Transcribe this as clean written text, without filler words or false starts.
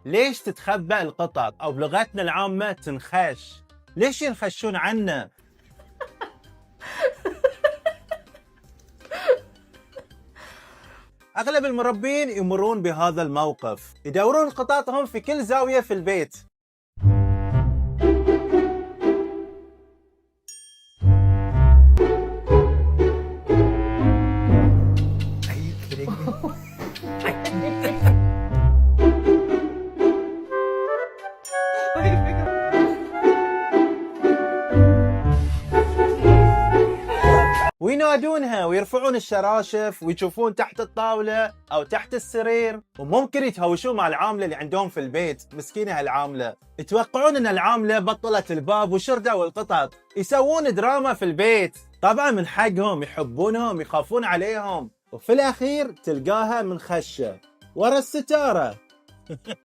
ليش تتخبى القطط او بلغتنا العامة تنخش؟ ليش ينخشون عنا؟ اغلب المربين يمرون بهذا الموقف، يدورون قططهم في كل زاوية في البيت. وينادونها ويرفعون الشراشف ويشوفون تحت الطاولة أو تحت السرير، وممكن يتهاوشون مع العاملة اللي عندهم في البيت. مسكينة هالعاملة، يتوقعون أن العاملة بطلت الباب وشردوا القطط، يسوون دراما في البيت. طبعا من حقهم، يحبونهم يخافون عليهم، وفي الأخير تلقاها من خشة ورا الستارة.